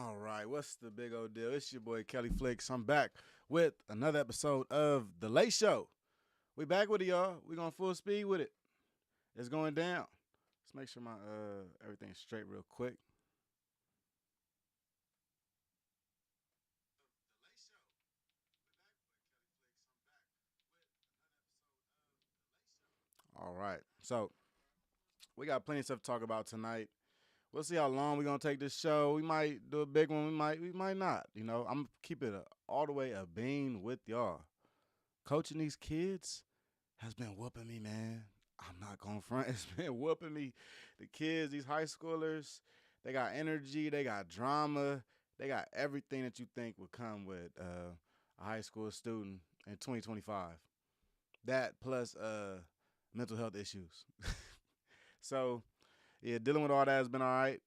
All right, what's the big old deal? It's your boy Kelly Flicks. I'm back with another episode of The Late Show. We back with it, y'all. We going full speed with it. It's going down. Let's make sure my everything's straight real quick. All right. So we got plenty of stuff to talk about tonight. We'll see how long we're gonna take this show. We might do a big one. We might not. I'm gonna keep it all the way a bean with y'all. Coaching these kids has been whooping me, man. I'm not gonna front. It's been whooping me. The kids, these high schoolers, they got energy, they got drama, they got everything that you think would come with a high school student in 2025. That plus mental health issues. So yeah, dealing with all that has been all right.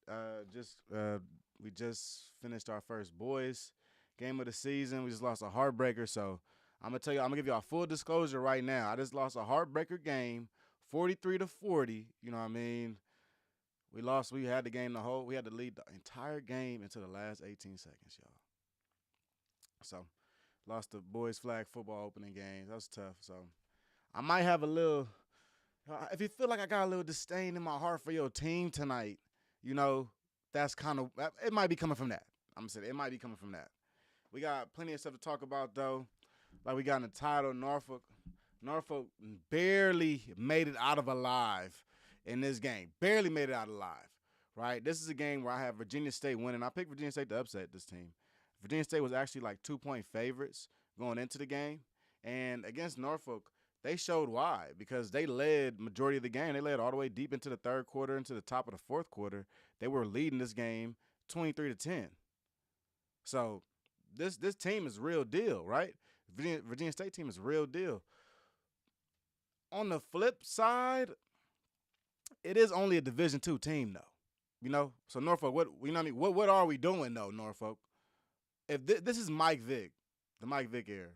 We just finished our first boys game of the season. We just lost a heartbreaker. So I'm gonna tell you, I'm gonna give y'all full disclosure right now. I just lost a heartbreaker game, 43-40. You know what I mean? We lost. We had the game we had to lead the entire game into the last 18 seconds, y'all. So lost the boys flag football opening game. That was tough. So I might have a little. If you feel like I got a little disdain in my heart for your team tonight, that's kind of it. Might be coming from that. I'm gonna say it might be coming from that. We got plenty of stuff to talk about though. Like we got in the title, Norfolk. Norfolk barely made it out of alive in this game. Barely made it out alive. Right? This is a game where I have Virginia State winning. I picked Virginia State to upset this team. Virginia State was actually like 2-point favorites going into the game. And against Norfolk, they showed why, because they led majority of the game. They led all the way deep into the third quarter, into the top of the fourth quarter. They were leading this game 23-10. So this team is real deal, right? Virginia State team is real deal. On the flip side, it is only a Division II team, though. So Norfolk, what are we doing though, Norfolk? If this is Mike Vick, the Mike Vick era,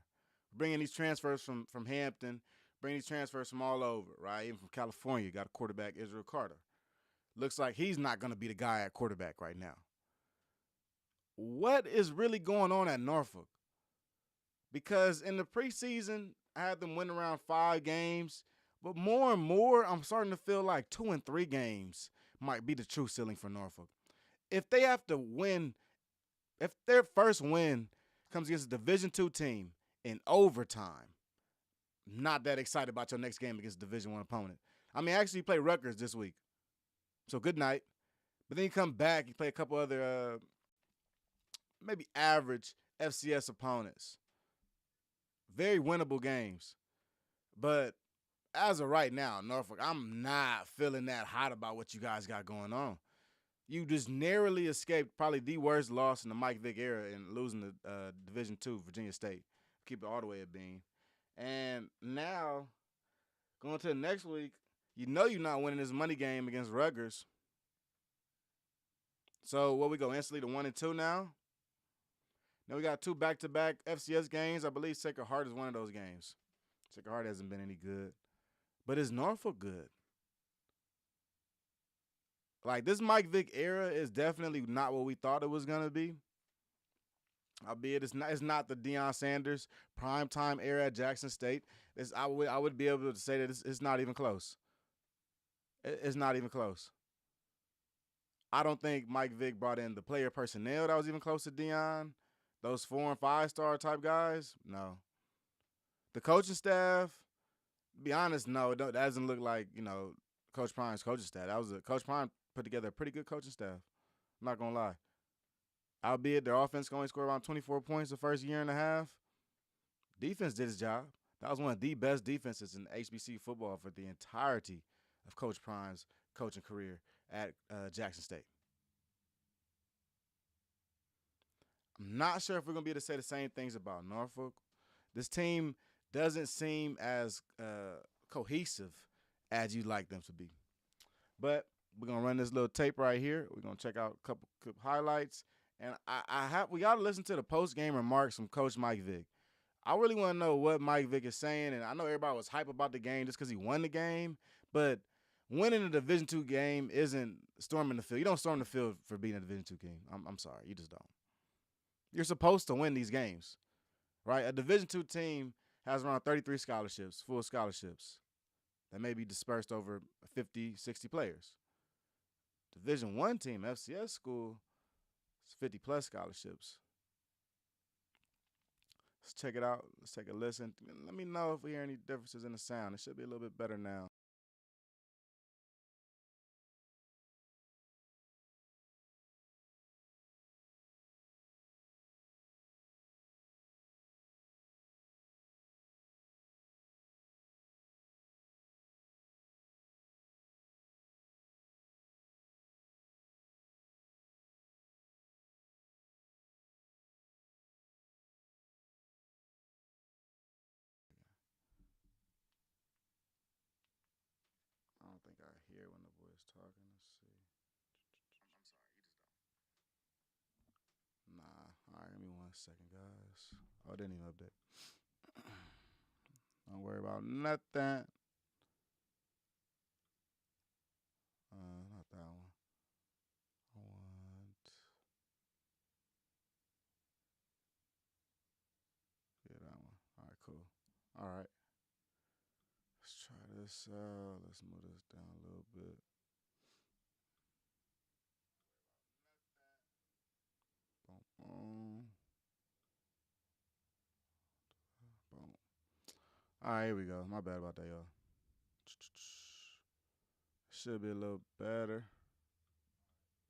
bringing these transfers from Hampton, bringing these transfers from all over, right? Even from California, got a quarterback, Israel Carter. Looks like he's not going to be the guy at quarterback right now. What is really going on at Norfolk? Because in the preseason, I had them win around 5 games, but more and more, I'm starting to feel like 2 and 3 games might be the true ceiling for Norfolk. If they have to win, if their first win comes against a Division II team in overtime, not that excited about your next game against a Division I opponent. I mean, actually, you play Rutgers this week, so good night. But then you come back, you play a couple other maybe average FCS opponents. Very winnable games. But as of right now, Norfolk, I'm not feeling that hot about what you guys got going on. You just narrowly escaped probably the worst loss in the Mike Vick era in losing the Division II Virginia State. Keep it all the way at Bean. And now, going to the next week, you're not winning this money game against Rutgers. So what we go instantly to 1-2 now? Now we got 2 back-to-back FCS games. I believe Sacred Heart is one of those games. Sacred Heart hasn't been any good. But is Norfolk good? Like, this Mike Vick era is definitely not what we thought it was going to be. Albeit it's not the Deion Sanders primetime era at Jackson State. I would be able to say that it's not even close. It's not even close. I don't think Mike Vick brought in the player personnel that was even close to Deion. Those 4- and 5-star type guys, no. The coaching staff, to be honest, no, that doesn't look like, Coach Prime's coaching staff. Coach Prime put together a pretty good coaching staff. I'm not going to lie. Albeit their offense can only score around 24 points the first year and a half. Defense did its job. That was one of the best defenses in HBCU football for the entirety of Coach Prime's coaching career at Jackson State. I'm not sure if we're going to be able to say the same things about Norfolk. This team doesn't seem as cohesive as you'd like them to be. But we're going to run this little tape right here. We're going to check out a couple highlights. And we got to listen to the post-game remarks from Coach Mike Vick. I really want to know what Mike Vick is saying. And I know everybody was hype about the game just because he won the game. But winning a Division II game isn't storming the field. You don't storm the field for being a Division II team. I'm sorry, you just don't. You're supposed to win these games, right? A Division II team has around 33 scholarships, full scholarships, that may be dispersed over 50, 60 players. Division I team, FCS school, it's 50 plus scholarships. Let's check it out. Let's take a listen. Let me know if we hear any differences in the sound. It should be a little bit better now. I don't think I hear when the boy's talking. Let's see. Nah. All right, give me 1 second, guys. Oh, it didn't even update. Don't worry about nothing. Not that one. I want. Yeah, that one. All right, cool. All right. Let's try this out. Let's move this down a little bit. Boom, boom, boom. All right, here we go. My bad about that, y'all. Should be a little better.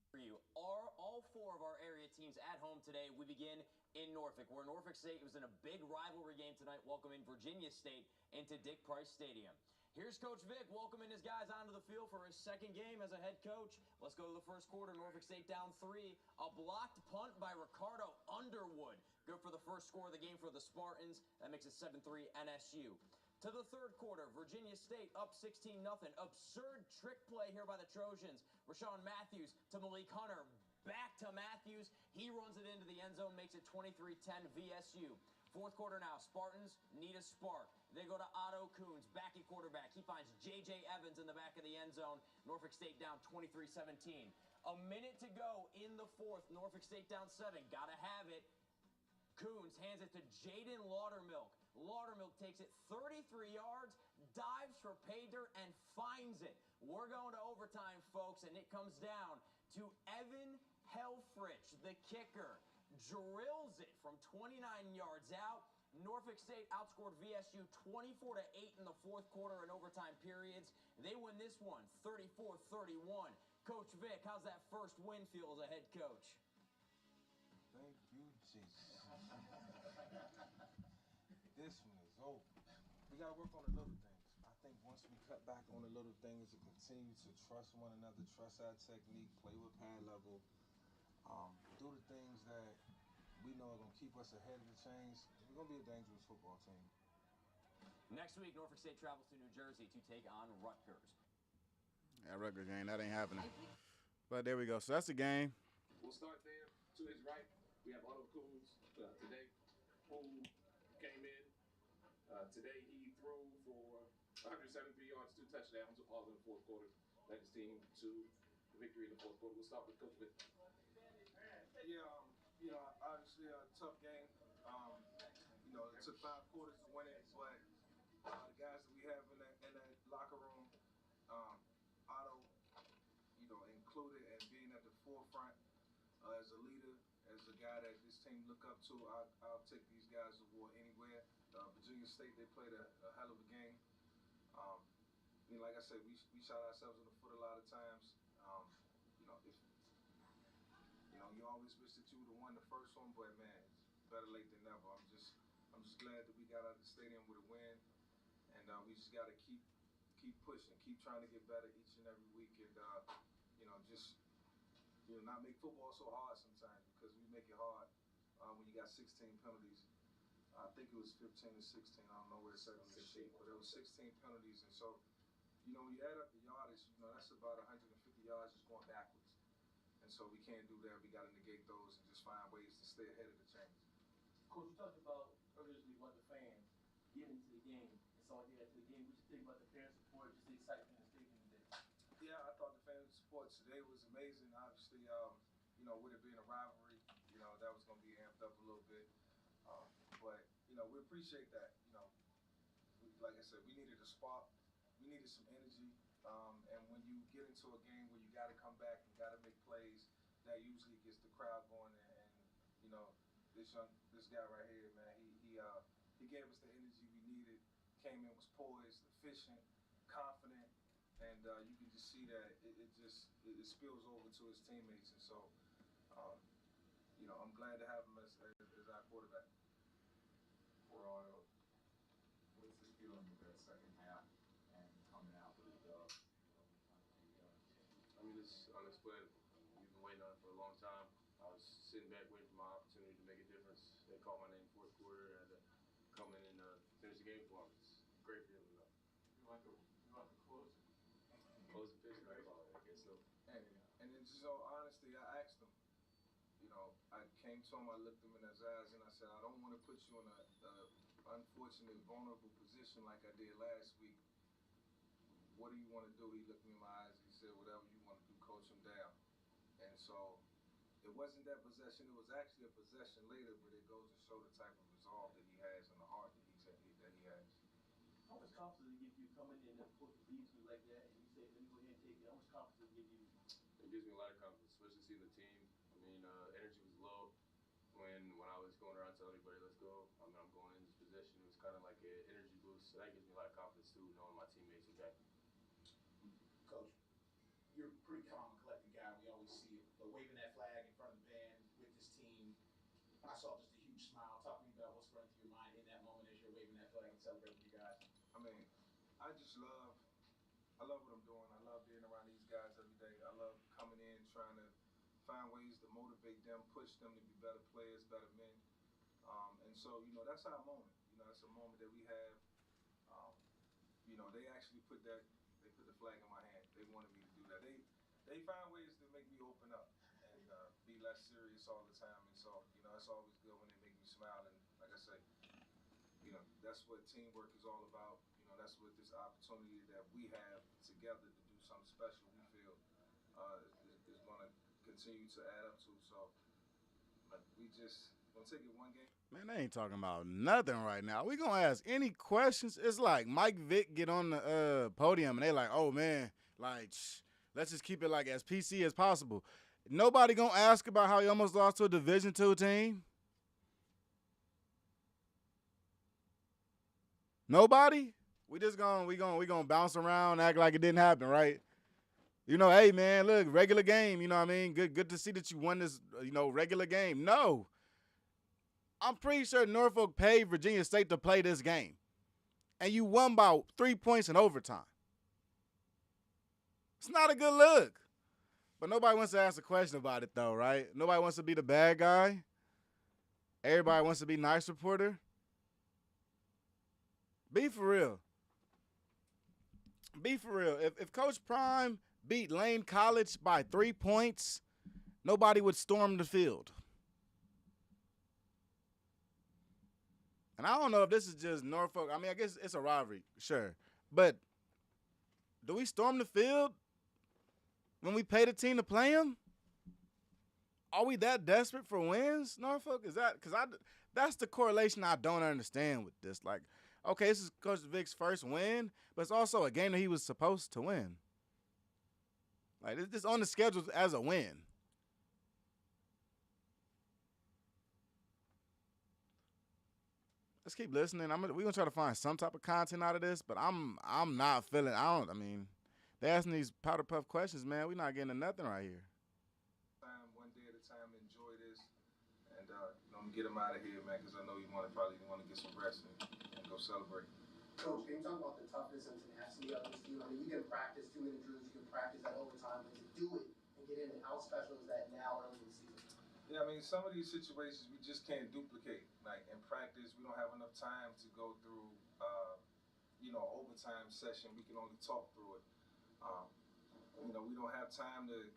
For you are all four of our area teams at home today. We begin in Norfolk, where Norfolk State was in a big rivalry game tonight, welcoming Virginia State into Dick Price Stadium. Here's Coach Vic welcoming his guys onto the field for his second game as a head coach. Let's go to the first quarter. Norfolk State down 3. A blocked punt by Ricardo Underwood. Good for the first score of the game for the Spartans. That makes it 7-3 NSU. To the third quarter, Virginia State up 16-0. Absurd trick play here by the Trojans. Rashawn Matthews to Malik Hunter. Back to Matthews. He runs it into the end zone, makes it 23-10 VSU. Fourth quarter now, Spartans need a spark. They go to Otto Coons, back at quarterback. He finds J.J. Evans in the back of the end zone. Norfolk State down 23-17. A minute to go in the fourth. Norfolk State down 7. Gotta have it. Coons hands it to Jaden Laudermilk. Laudermilk takes it 33 yards, dives for pay dirt, and finds it. We're going to overtime, folks, and it comes down to Evan Helfrich, the kicker. Drills it from 29 yards out. Norfolk State outscored VSU 24-8 in the fourth quarter and overtime periods. They win this one 34-31. Coach Vic, how's that first win feel as a head coach? Thank you, Jesus. This one is over. We got to work on the little things. I think once we cut back on the little things and continue to trust one another, trust our technique, play with pad level, do the things that we know are going to keep us ahead of the chains, we're going to be a dangerous football team. Next week, Norfolk State travels to New Jersey to take on Rutgers. That Rutgers game, that ain't happening. But there we go. So that's the game. We'll start there. To his right, we have Otto Coons today, who came in. Today he threw for 173 yards, 2 touchdowns, all in the fourth quarter. Led his team to the victory in the fourth quarter. We'll start with Coach Vic. Yeah, obviously a tough game. It took 5 quarters to win it, but the guys that we have in that locker room, Otto, included and being at the forefront as a leader, as a guy that this team look up to, I'll take these guys to war anywhere. Virginia State, they played a hell of a game. Like I said, we shot ourselves in the foot a lot of times. You always wish that you would have won the first one, but man, it's better late than never. I'm just glad that we got out of the stadium with a win, and we just got to keep pushing, keep trying to get better each and every week, and not make football so hard sometimes, because we make it hard when you got 16 penalties. I think it was 15 or 16. I don't know where it said on the sheet, but it was 16 penalties, and so when you add up the yardage, that's about 150 yards just going backwards. And so we can't do that. We got to negate those and just find ways to stay ahead of the chains. Coach, you talked about originally about the fans getting into the game and so like that to the game. What you think about the parent support, just the excitement in the stadium today? with it being a rivalry, that was going to be amped up a little bit. Um, but we appreciate that. Like I said, we needed a spark. We needed some energy. And when you get into a game where you got to come back and got to make plays, that usually gets the crowd going. And you know, this guy right here, man, he gave us the energy we needed. Came in, was poised, efficient, confident, and you can just see that it spills over to his teammates. And so, um, I'm glad to have him as our quarterback. For Auto, what's the feeling with that second half and coming out with a dub? I mean, it's unexplainable. We've been waiting on it for a long time. I was sitting back waiting for my opportunity to make a difference. They called my name fourth quarter, and I had to come in and finish the game for them. It's a great feeling, though. You like a closer. Close the pitch, right? I guess so. And in just all honesty, I asked him. I came to him, I looked him in his eyes, and I said, I don't want to put you in a unfortunate, vulnerable position like I did last week. What do you want to do? He looked me in my eyes. He said, whatever you want to do, coach him down. And so it wasn't that possession. It was actually a possession later, but it goes to show the type of resolve that he has and the heart that he has. How much confidence does it give you coming in and coach leads you like that, and you say, let me go ahead and take it? How much confidence does it give you? It gives me a lot of confidence, especially seeing the team. I mean, energy was low when I was going around telling everybody, let's go. I mean, I'm going in this position. It was kind of like an energy boost. So that gives me a lot of confidence, too, knowing my teammates are back. Coach, you're a pretty calm and collected guy. We always see it. But waving that flag in front of the band with this team, I saw just a huge smile. Talk to me about what's running through your mind in that moment as you're waving that flag and celebrating with you guys. I mean, I love what I'm doing. I love being around these guys every day. I love coming in, trying to find ways to motivate them, push them to be better players, better men. And so, that's our moment. That's a moment that we have. Um, they actually they put the flag in my hand. They wanted me to do that. They find ways to make me open up and be less serious all the time. And so, it's always good when they make me smile. And like I say, that's what teamwork is all about. That's what this opportunity that we have together to do something special we feel is going to continue to add up to. So we just going to take it one game. Man, they ain't talking about nothing right now. We gonna ask any questions. It's like Mike Vick get on the podium and they like, oh man, like let's just keep it like as PC as possible. Nobody gonna ask about how he almost lost to a Division II team. Nobody. We gonna bounce around, act like it didn't happen, right? Hey man, look, regular game. You know what I mean? Good to see that you won this. Regular game. No, I'm pretty sure Norfolk paid Virginia State to play this game, and you won by 3 points in overtime. It's not a good look. But nobody wants to ask a question about it, though, right? Nobody wants to be the bad guy. Everybody wants to be nice reporter. Be for real. Be for real. If Coach Prime beat Lane College by 3 points, nobody would storm the field. And I don't know if this is just Norfolk. I mean, I guess it's a rivalry, sure. But do we storm the field when we pay the team to play them? Are we that desperate for wins, Norfolk? Is that because that's the correlation I don't understand with this. Like, okay, this is Coach Vick's first win, but it's also a game that he was supposed to win. Like, it's on the schedule as a win. Let's keep listening. We're gonna try to find some type of content out of this, but I'm not feeling. I mean, they asking these powder puff questions, man. We're not getting to nothing right here. One day at a time, enjoy this, and I'm gonna get him out of here, man, because I know you probably want to get some rest and go celebrate. Coach, can you talk about the toughness and tenacity of this team? I mean, you can practice 2-minute drills, you can practice that overtime, but to do it and get in, and how special is that now early in the season? Yeah, I mean, some of these situations we just can't duplicate. Like in practice, we don't have enough time to go through, overtime session. We can only talk through it. Um, we don't have time to,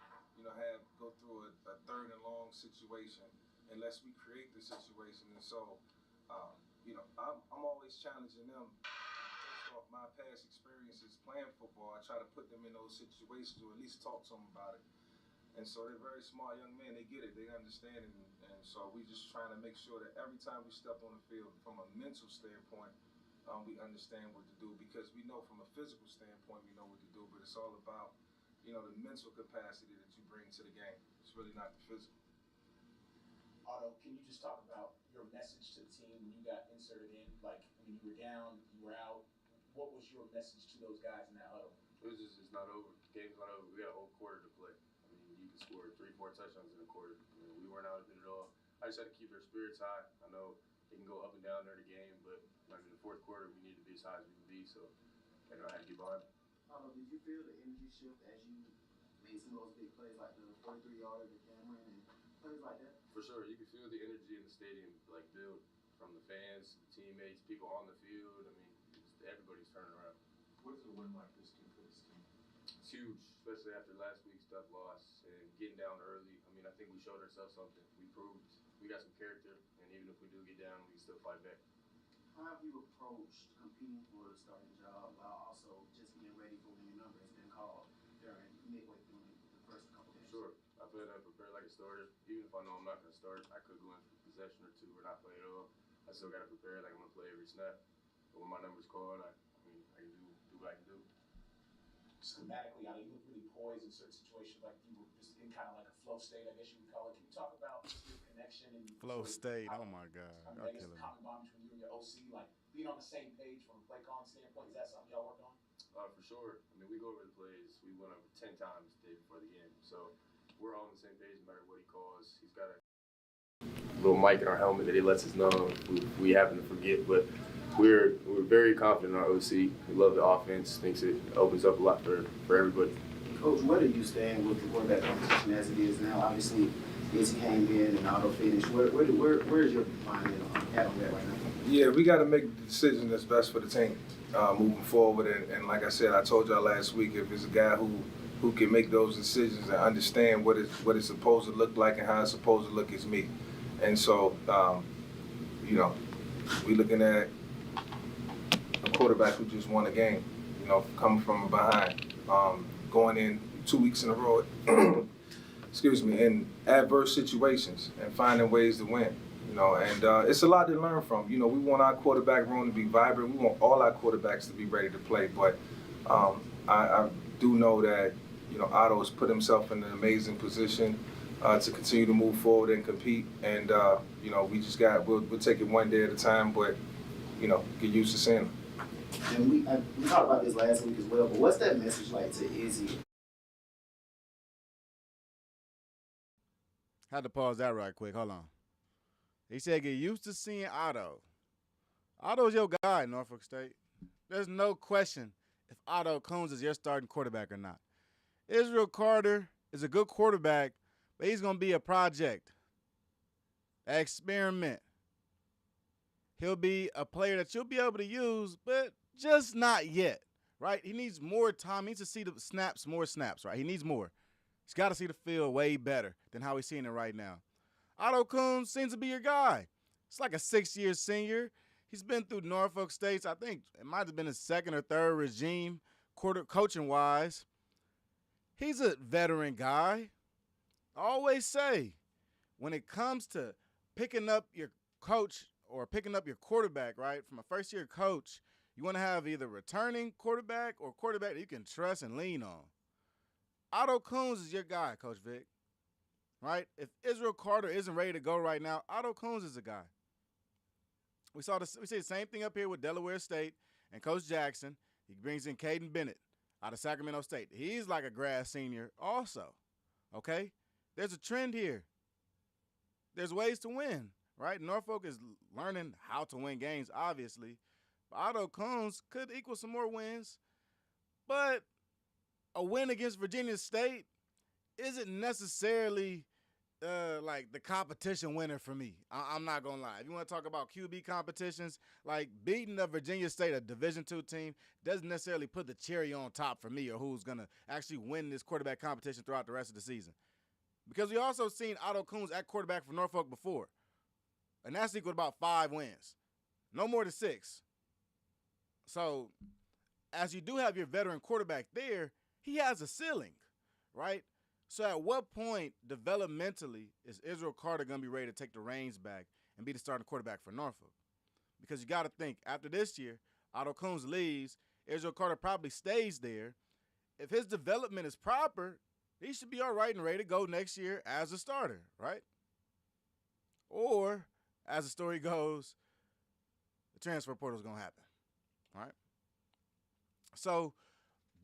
go through a third and long situation unless we create the situation. And so, I'm always challenging them. Based off my past experiences playing football, I try to put them in those situations or at least talk to them about it. And so they're very smart young men. They get it. They understand it. And so we just trying to make sure that every time we step on the field, from a mental standpoint, we understand what to do because we know from a physical standpoint we know what to do, but it's all about the mental capacity that you bring to the game. It's really not the physical. Otto, can you just talk about your message to the team when you got inserted in? Like, I mean, you were down, you were out. What was your message to those guys in that huddle? It was just, it's not over. Game's not over. We got a whole quarter to play. I mean, you can score 3, 4 touchdowns in a quarter. I mean, we weren't out of it at all. I just had to keep their spirits high. I know it can go up and down during the game, but like in the fourth quarter, we need to be as high as we can be. So I had to get behind it. Did you feel the energy shift as you made some of those big plays like the 43-yarder to Cameron and plays like that? For sure, you can feel the energy in the stadium like build from the fans, the teammates, people on the field. I mean, everybody's turning around. What does a win like this do for this team? It's huge, especially after last week's tough loss and getting down early. I mean, I think we showed ourselves something. We proved we got some character, and even if we do get down, we can still fight back. How have you approached competing for the starting job while also just getting ready for when your number has been called during midway through the first couple games? Sure. I feel like I prepared like a starter. Even if I know I'm not going to start, I could go in for a possession or two or not play at all. I still got to prepare like I'm going to play every snap. But when my number's called, I mean, I can do what I can do. Schematically, Otto, you look really poised in certain situations, like you were just in kind of like a flow state, I guess you would call it. Can you talk about just your connection and Flow state. how, Oh my God. I mean, Y'all I guess the killing me. common bond between you and your OC, like being on the same page from a play calling standpoint, is that something y'all worked on? For sure. I mean, we go over the plays. We went over 10 times the day before the game. So we're all on the same page no matter what he calls. He's got a little mic in our helmet that he lets us know if we happen to forget. But we're very confident in our OC. We love the offense. Thinks it opens up a lot for everybody. Coach, where do you stand with the quarterback competition as it is now? Obviously, Izzy came in and Otto finished. Where's your mind at on that right now? Yeah, we got to make the decision that's best for the team moving forward. And like I said, I told y'all last week, if it's a guy who can make those decisions and understand what it's supposed to look like and how it's supposed to look, it's me. And so, we looking at a quarterback who just won a game, coming from behind, going in 2 weeks in a row, in adverse situations and finding ways to win. And it's a lot to learn from. We want our quarterback room to be vibrant. We want all our quarterbacks to be ready to play. But I do know that, Otto's put himself in an amazing position to continue to move forward and compete. And, we'll take it one day at a time, but, get used to seeing him. And we talked about this last week as well, but what's that message like to Izzy? Had to pause that right quick. Hold on. He said get used to seeing Otto. Otto's your guy, Norfolk State. There's no question if Otto Coons is your starting quarterback or not. Israel Carter is a good quarterback, but he's going to be a project, an experiment. He'll be a player that you'll be able to use, but just not yet, right? He needs more time. He needs to see the snaps, more snaps, right? He needs more. He's got to see the field way better than how he's seeing it right now. Otto Coons seems to be your guy. It's like a 6-year senior. He's been through Norfolk State's, I think it might have been his second or third regime, coaching-wise. He's a veteran guy. I always say, when it comes to picking up your coach or picking up your quarterback, right, from a first-year coach, you want to have either returning quarterback or quarterback that you can trust and lean on. Otto Coons is your guy, Coach Vic, right? If Israel Carter isn't ready to go right now, Otto Coons is a guy. We see the same thing up here with Delaware State and Coach Jackson. He brings in Caden Bennett out of Sacramento State. He's like a grad senior also, okay? There's a trend here. There's ways to win, right? Norfolk is learning how to win games, obviously. But Otto Coons could equal some more wins. But a win against Virginia State isn't necessarily like the competition winner for me. I'm not going to lie. If you want to talk about QB competitions, like beating the Virginia State, a Division II team, doesn't necessarily put the cherry on top for me or who's going to actually win this quarterback competition throughout the rest of the season. Because we also seen Otto Coons at quarterback for Norfolk before. And that's equal to about 5 wins. No more than 6. So as you do have your veteran quarterback there, he has a ceiling, right? So at what point, developmentally, is Israel Carter going to be ready to take the reins back and be the starting quarterback for Norfolk? Because you got to think, after this year, Otto Coons leaves, Israel Carter probably stays there. If his development is proper, he should be all right and ready to go next year as a starter, right? Or, as the story goes, the transfer portal is going to happen, right? So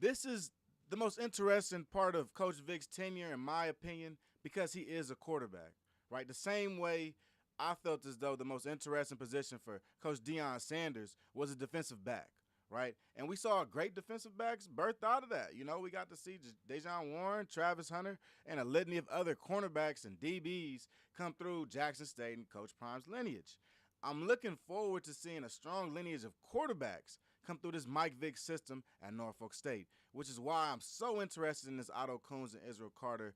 this is the most interesting part of Coach Vic's tenure, in my opinion, because he is a quarterback, right? The same way I felt as though the most interesting position for Coach Deion Sanders was a defensive back, right? And we saw great defensive backs birthed out of that. You know, we got to see Dejon Warren, Travis Hunter, and a litany of other cornerbacks and DBs come through Jackson State and Coach Prime's lineage. I'm looking forward to seeing a strong lineage of quarterbacks come through this Mike Vick system at Norfolk State, which is why I'm so interested in this Otto Coons and Israel Carter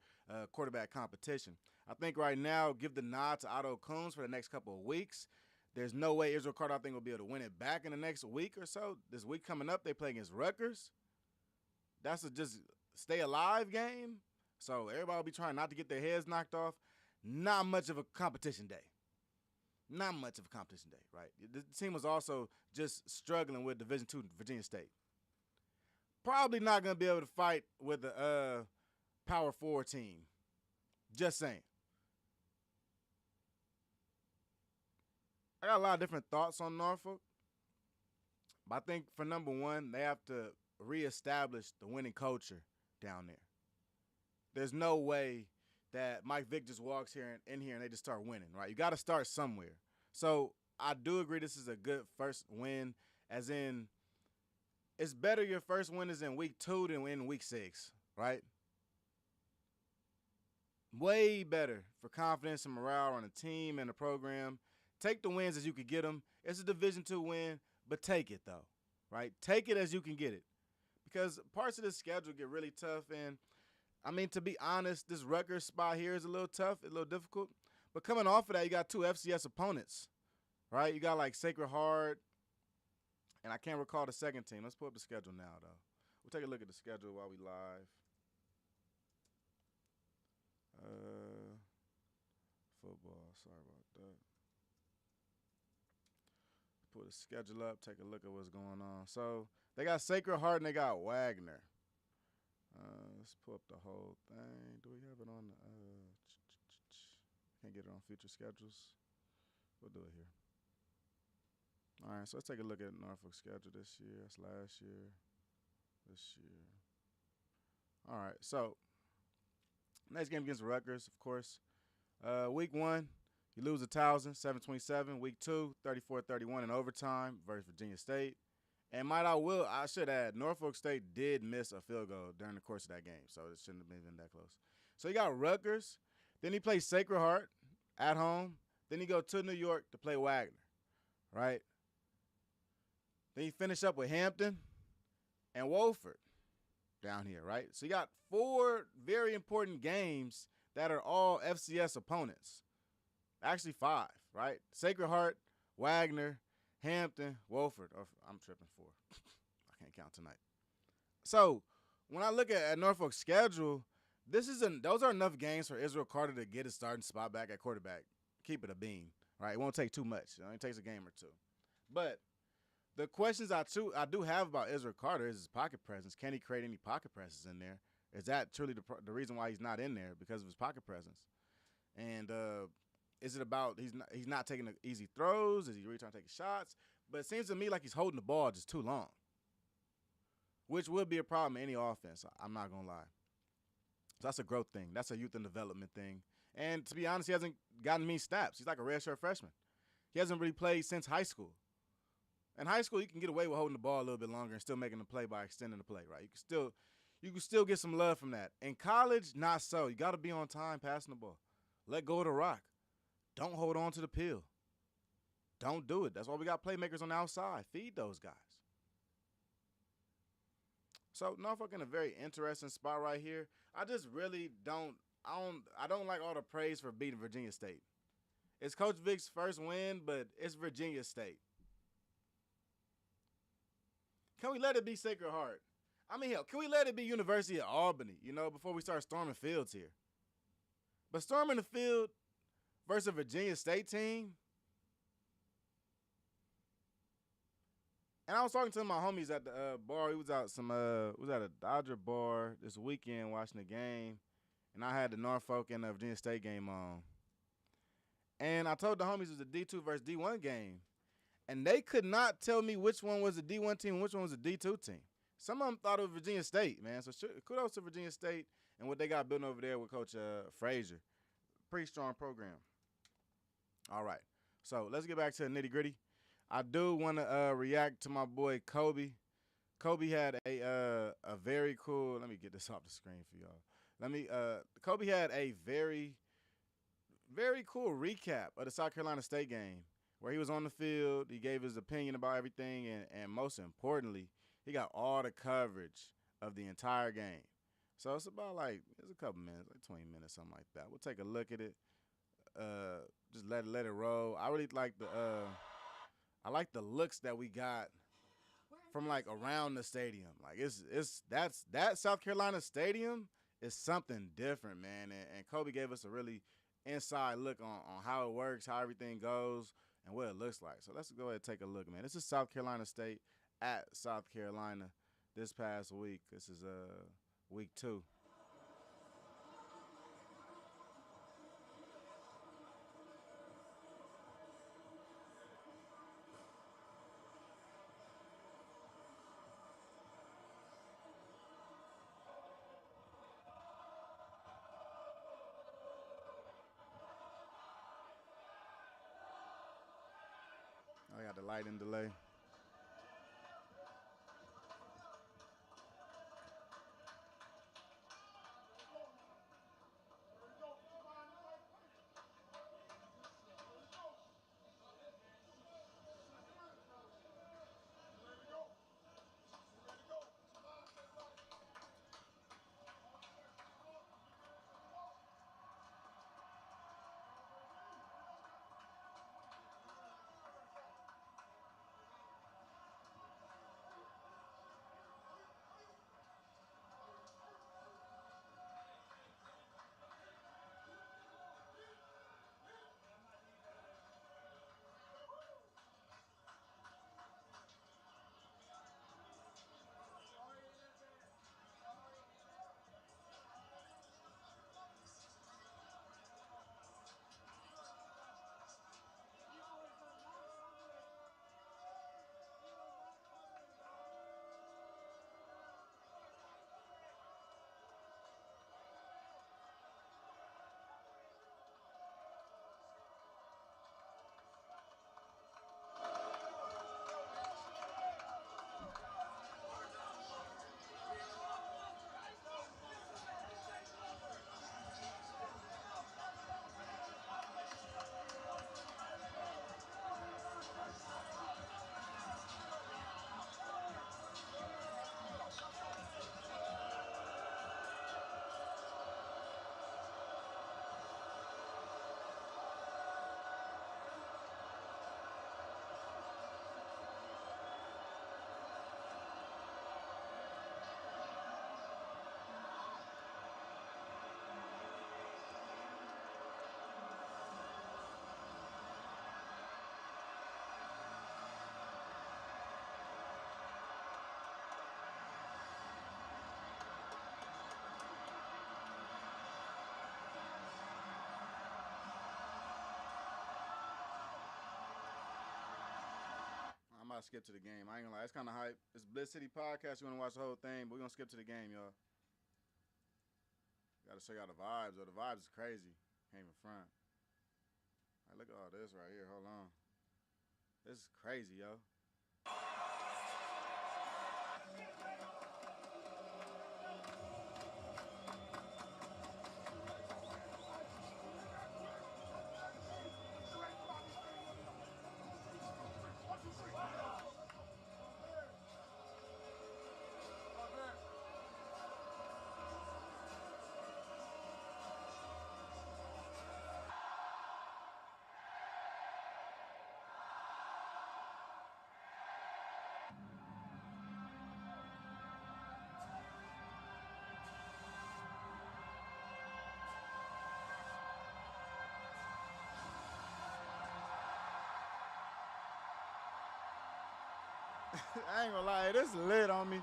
quarterback competition. I think right now, give the nod to Otto Coons for the next couple of weeks. There's no way Israel Carter, I think, will be able to win it back in the next week or so. This week coming up, they play against Rutgers. That's a just stay alive game. So everybody will be trying not to get their heads knocked off. Not much of a competition day. Not much of a competition day, right? The team was also just struggling with Division II Virginia State. Probably not going to be able to fight with a Power 4 team. Just saying. I got a lot of different thoughts on Norfolk. But I think for number one, they have to reestablish the winning culture down there. There's no way that Mike Vick just walks in here and they just start winning, right? You got to start somewhere. So I do agree this is a good first win, as in it's better your first win is in week 2 than in week 6, right? Way better for confidence and morale on the team and the program. Take the wins as you can get them. It's a Division II win, but take it though, right? Take it as you can get it, because parts of the schedule get really tough. And I mean, to be honest, this Rutgers spot here is a little tough, a little difficult. But coming off of that, you got 2 FCS opponents, right? You got like Sacred Heart, and I can't recall the second team. Let's pull up the schedule now, though. We'll take a look at the schedule while we live. Football, sorry about that. Pull the schedule up, take a look at what's going on. So they got Sacred Heart and they got Wagner. Let's pull up the whole thing. Do we have it on? Can't get it on future schedules. We'll do it here. All right, so let's take a look at Norfolk's schedule this year. That's last year. This year. All right, so next game against Rutgers, of course. Week 1, you lose to Towson, 7-27. Week 2, 34-31 in overtime versus Virginia State. And I should add, Norfolk State did miss a field goal during the course of that game, so it shouldn't have been that close. So you got Rutgers. Then he plays Sacred Heart at home. Then he go to New York to play Wagner, right? Then you finish up with Hampton and Wofford down here, right? So you got 4 very important games that are all FCS opponents. Actually 5, right? Sacred Heart, Wagner, Hampton, Wofford. Or I'm tripping 4. I can't count tonight. So when I look at Norfolk's schedule, those are enough games for Israel Carter to get his starting spot back at quarterback. Keep it a bean, right? It won't take too much. It only takes a game or 2. But the questions I do have about Israel Carter is his pocket presence. Can he create any pocket presence in there? Is that truly the reason why he's not in there, because of his pocket presence? And is it about he's not taking the easy throws? Is he really trying to take shots? But it seems to me like he's holding the ball just too long, which would be a problem in any offense. I'm not going to lie. So that's a growth thing. That's a youth and development thing. And to be honest, he hasn't gotten me snaps. He's like a redshirt freshman. He hasn't really played since high school. In high school, you can get away with holding the ball a little bit longer and still making the play by extending the play, right? You can still get some love from that. In college, not so. You got to be on time passing the ball. Let go of the rock. Don't hold on to the pill. Don't do it. That's why we got playmakers on the outside. Feed those guys. So Norfolk in a very interesting spot right here. I just really don't like all the praise for beating Virginia State. It's Coach Vic's first win, but it's Virginia State. Can we let it be Sacred Heart? I mean, hell, can we let it be University of Albany, before we start storming fields here? But storming the field versus a Virginia State team. And I was talking to my homies at the bar. We was out was at a Dodger bar this weekend watching the game, and I had the Norfolk and the Virginia State game on. And I told the homies it was a D2 versus D1 game, and they could not tell me which one was a D1 team and which one was a D2 team. Some of them thought it was Virginia State, man. So kudos to Virginia State and what they got building over there with Coach Frazier. Pretty strong program. All right, so let's get back to the nitty gritty. I do want to react to my boy Kobe. Kobe had a very cool. Let me get this off the screen for y'all. Kobe had a very cool recap of the South Carolina State game where he was on the field. He gave his opinion about everything, and most importantly, he got all the coverage of the entire game. So it's about it's a couple minutes, like 20 minutes, something like that. We'll take a look at it. Just let it roll. I really like I like the looks that we got from around the stadium. Like that South Carolina stadium is something different, man. And Kobe gave us a really inside look on how it works, how everything goes, and what it looks like. So let's go ahead and take a look, man. This is South Carolina State at South Carolina this past week. This is week 2. I got the light and delay. I'm about to skip to the game. I ain't gonna lie, it's kind of hype. It's Blitz City Podcast. You want to watch the whole thing, but we're gonna skip to the game, y'all. Got to show y'all the vibes. The vibes is crazy. Came in front. All right, look at all this right here. Hold on. This is crazy, yo. I ain't gonna lie, this lit on me.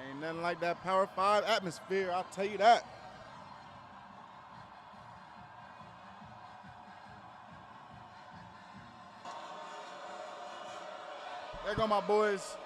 Ain't nothing like that Power 5 atmosphere, I'll tell you that. There go my boys.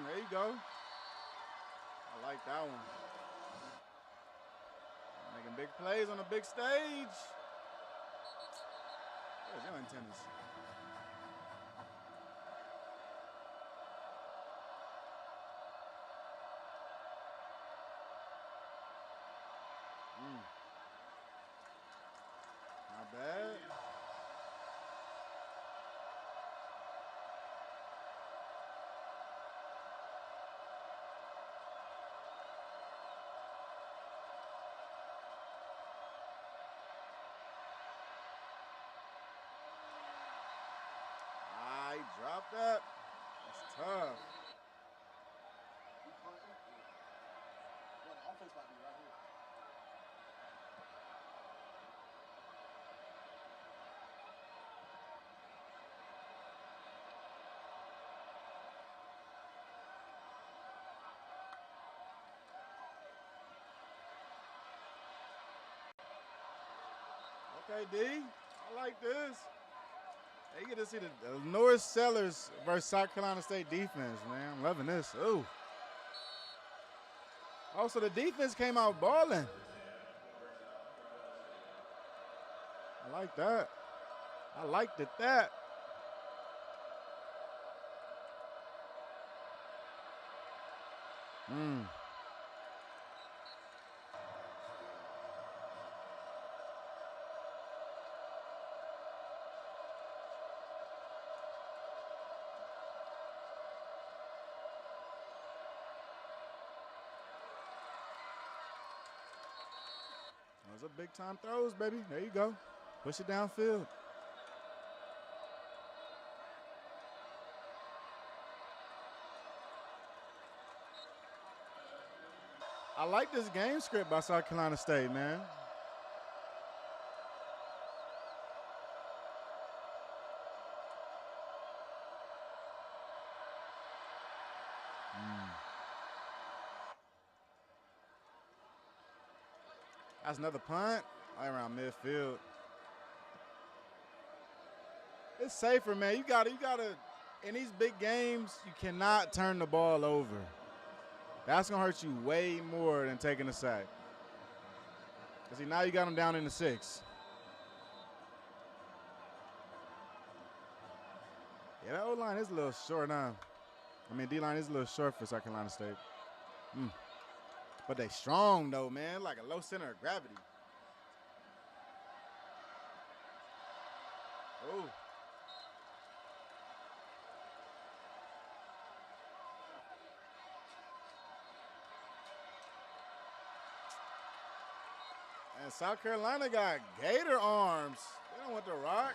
There you go. I like that one. Making big plays on a big stage. Where's your antennas? Not bad. I dropped that. That's tough. Okay, D. I like this. Hey, you get to see the Norris Sellers versus South Carolina State defense, man. I'm loving this. Ooh. Also, the defense came out balling. I like that. I liked it that. Those are big time throws, baby. There you go. Push it downfield. I like this game script by South Carolina State, man. That's another punt. Right around midfield. It's safer, man. You gotta, in these big games, you cannot turn the ball over. That's gonna hurt you way more than taking a sack. Cause see, now you got them down in the 6. Yeah, that O-line is a little short now. I mean, D-line is a little short for South Carolina State. But they strong, though, man. Like a low center of gravity. Oh. And South Carolina got Gator arms. They don't want to rock.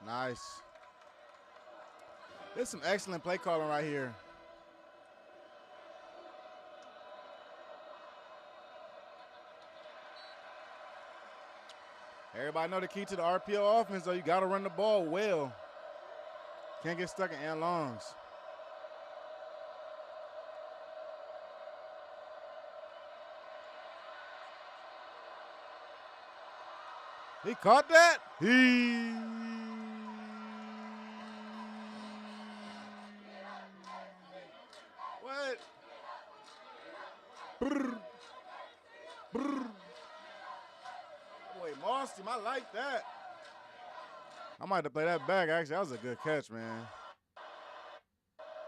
Nice. There's some excellent play calling right here. Everybody know the key to the RPO offense, though. You got to run the ball well. Can't get stuck in and longs. He caught that. What? Brr. Brr. Boy, mossed him. I like that. I might have to play that back, actually. That was a good catch, man.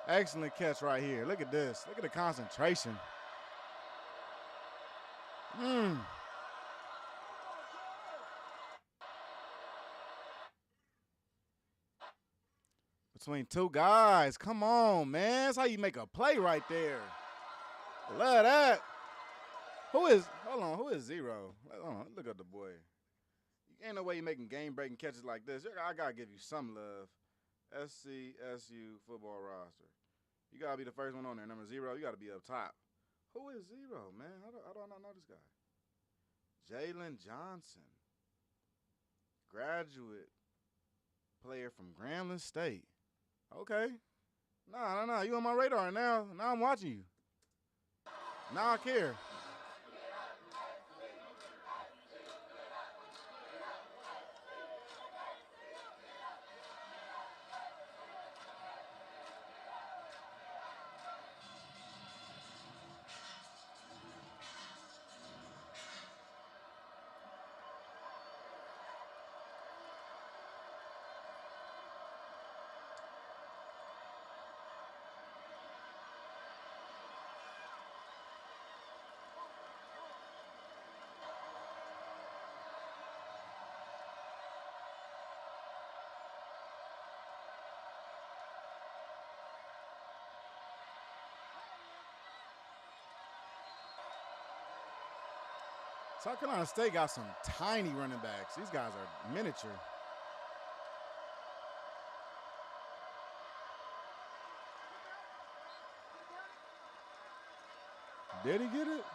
Excellent catch right here. Look at this. Look at the concentration. Between two guys. Come on, man. That's how you make a play right there. Love that. Hold on, who is Zero? Hold on, look at the boy. Ain't no way you making game-breaking catches like this. I got to give you some love. SCSU football roster. You got to be the first one on there. Number 0, you got to be up top. Who is 0, man? How do I not know this guy? Jalen Johnson. Graduate player from Grambling State. Okay. No. You on my radar now. Now I'm watching you. Now I care. South Carolina State got some tiny running backs. These guys are miniature. Did he get it?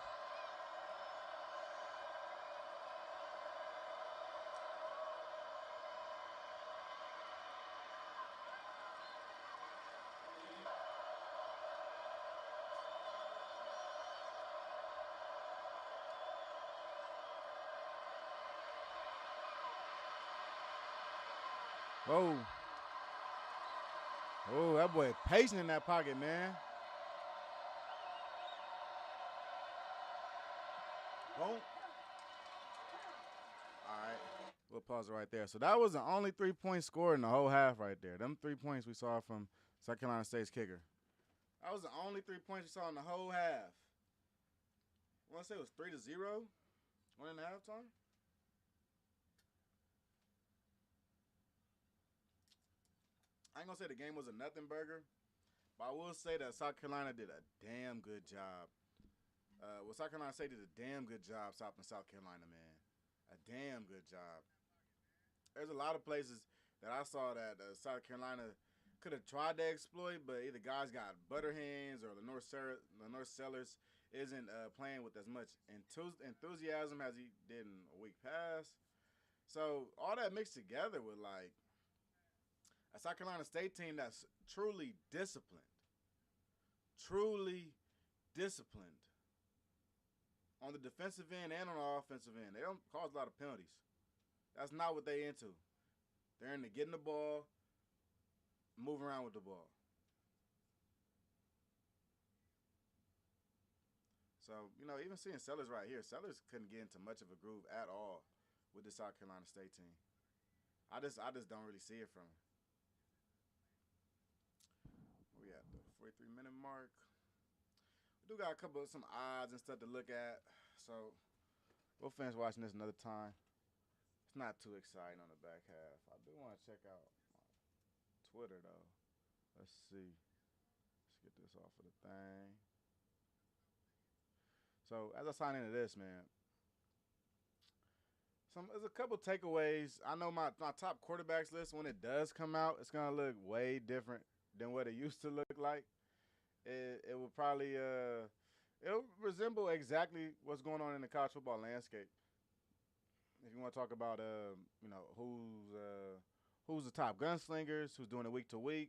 Whoa. Oh, that boy patient in that pocket, man. Oh. All right. We'll pause it right there. So that was the only 3-point score in the whole half right there. Them 3 points we saw from South Carolina State's kicker. That was the only 3 points we saw in the whole half. I want to say it was 3-0. 1 in the halftime. I ain't gonna say the game was a nothing burger, but I will say that South Carolina did a damn good job. South Carolina State did a damn good job stopping South Carolina, man. A damn good job. There's a lot of places that I saw that South Carolina could have tried to exploit, but either guys got butter hands or Lenore Sellers isn't playing with as much enthusiasm as he did in a week past. So all that mixed together with like a South Carolina State team that's truly disciplined on the defensive end and on the offensive end. They don't cause a lot of penalties. That's not what they into. They're into getting the ball, moving around with the ball. So, even seeing Sellers right here, Sellers couldn't get into much of a groove at all with the South Carolina State team. I just don't really see it from him. We at the 43-minute mark. We do got a couple of some odds and stuff to look at, so we'll finish watching this another time. It's not too exciting on the back half. I do want to check out my Twitter though. Let's see. Let's get this off of the thing. So as I sign into this, man, there's a couple takeaways. I know my top quarterbacks list when it does come out, it's gonna look way different than what it used to look like. It will probably it'll resemble exactly what's going on in the college football landscape. If you want to talk about who's the top gunslingers, who's doing it week to week,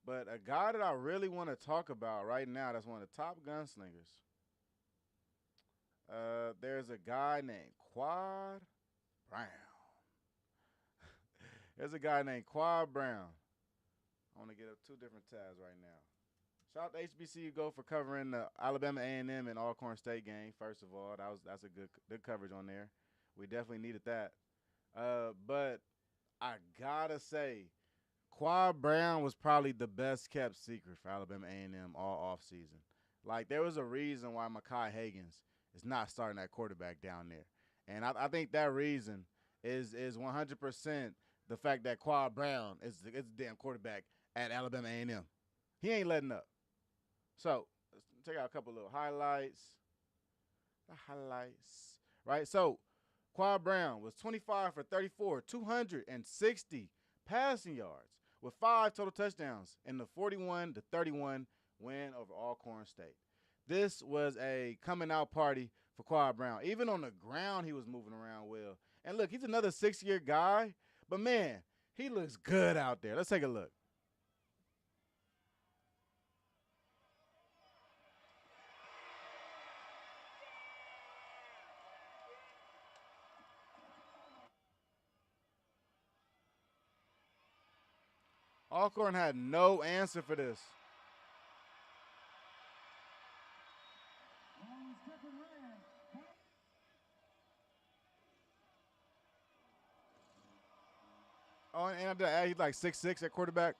but a guy that I really want to talk about right now that's one of the top gunslingers. There's a guy named Quad Brown. There's a guy named Quad Brown. I want to get up two different tabs right now. Shout out to HBCU Go for covering the Alabama A&M and Alcorn State game. First of all, that's a good coverage on there. We definitely needed that. But I gotta say, Quad Brown was probably the best kept secret for Alabama A&M all offseason. Like there was a reason why Mekhi Higgins is not starting that quarterback down there, and I think that reason is 100% the fact that Quad Brown is the damn quarterback at Alabama A&M. He ain't letting up. So let's check out a couple little highlights. The highlights, right? So Quad Brown was 25 for 34, 260 passing yards with 5 total touchdowns in the 41-31 win over Alcorn State. This was a coming out party for Quad Brown. Even on the ground, he was moving around well. And look, he's another 6-year guy, but man, he looks good out there. Let's take a look. Alcorn had no answer for this. Oh, and he's like 6'6" at quarterback.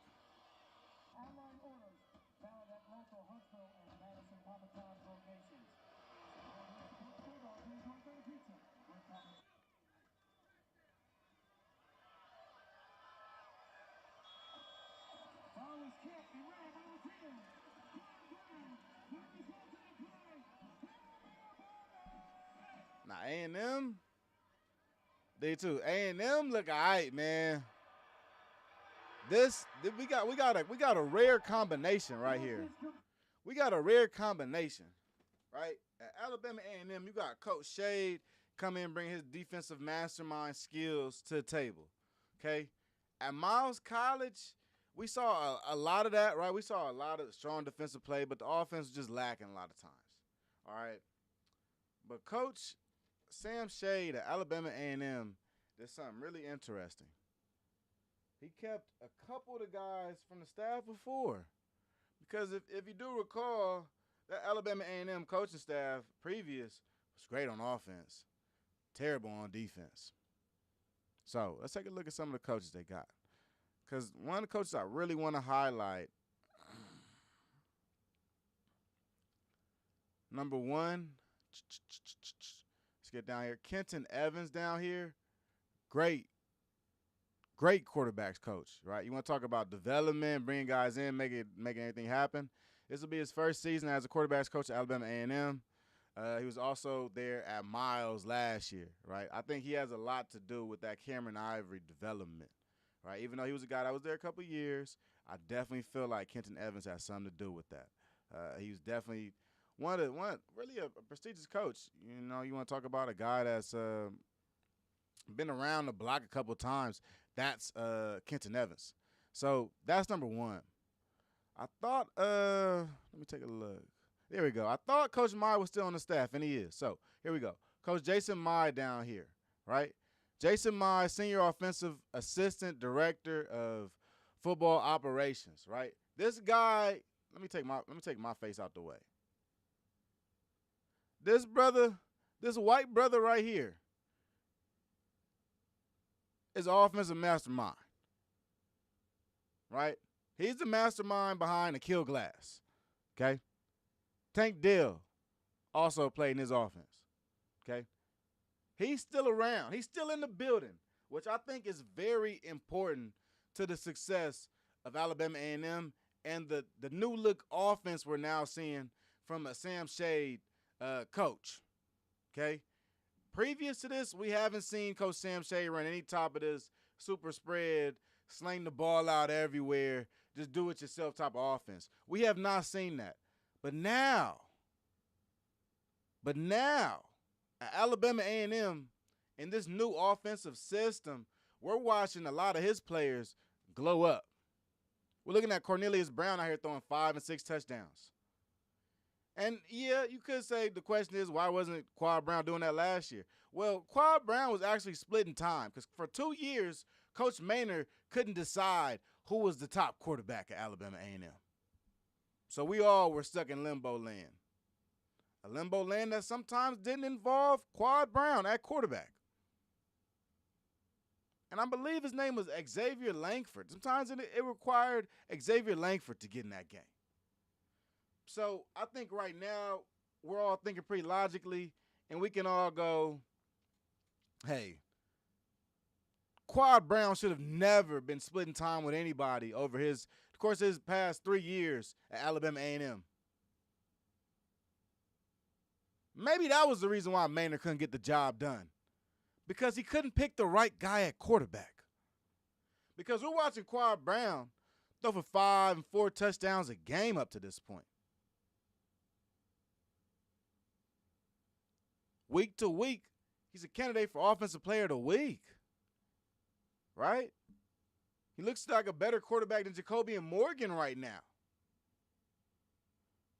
Now A&M, they too. A&M look alright, man. We got a rare combination right here. We got a rare combination, right? At Alabama A&M, you got Coach Shade come in and bring his defensive mastermind skills to the table. Okay? At Miles College, we saw a lot of that, right? We saw a lot of strong defensive play, but the offense was just lacking a lot of times. All right. But Coach Sam Shade at Alabama A&M did something really interesting. He kept a couple of the guys from the staff before. Because if you do recall, that Alabama A&M coaching staff previous was great on offense, terrible on defense. So let's take a look at some of the coaches they got. Because one of the coaches I really want to highlight, number one, let's get down here. Kenton Evans down here, great quarterbacks coach, right? You want to talk about development, bringing guys in, making anything happen. This will be his first season as a quarterbacks coach at Alabama A&M. He was also there at Miles last year, right? I think he has a lot to do with that Cameron Ivory development, right? Even though he was a guy that was there a couple of years, I definitely feel like Kenton Evans has something to do with that. He was definitely really a prestigious coach. You know, you want to talk about a guy that's been around the block a couple of times. That's Kenton Evans. So that's number one. I thought, let me take a look. There we go. I thought Coach Mai was still on the staff, and he is. So here we go. Coach Jason Mai down here, right? Jason Mai, Senior Offensive Assistant Director of Football Operations, right? This guy, let me take my face out the way. This brother, this white brother right here, is offensive mastermind, right? He's the mastermind behind the kill glass, okay? Tank Dill also played in his offense, okay? He's still around. He's still in the building, which I think is very important to the success of Alabama A&M and the new look offense we're now seeing from a Sam Shade coach, okay? Previous to this, we haven't seen Coach Sam Shade run any type of this super spread, sling the ball out everywhere, just do it yourself type of offense. We have not seen that. But now, at Alabama A&M, in this new offensive system, we're watching a lot of his players glow up. We're looking at Cornelius Brown out here throwing 5 and 6 touchdowns. And, yeah, you could say the question is, why wasn't Quad Brown doing that last year? Well, Quad Brown was actually splitting time because for 2 years, Coach Maynard couldn't decide who was the top quarterback at Alabama A&M. So we all were stuck in limbo land. A limbo land that sometimes didn't involve Quad Brown at quarterback. And I believe his name was Xavier Langford. Sometimes it required Xavier Langford to get in that game. So I think right now we're all thinking pretty logically, and we can all go, hey, Quad Brown should have never been splitting time with anybody over his past 3 years at Alabama A&M. Maybe that was the reason why Maynard couldn't get the job done, because he couldn't pick the right guy at quarterback. Because we're watching Quad Brown throw for 5 and 4 touchdowns a game up to this point. Week to week, he's a candidate for Offensive Player of the Week, right? He looks like a better quarterback than Jacoby and Morgan right now.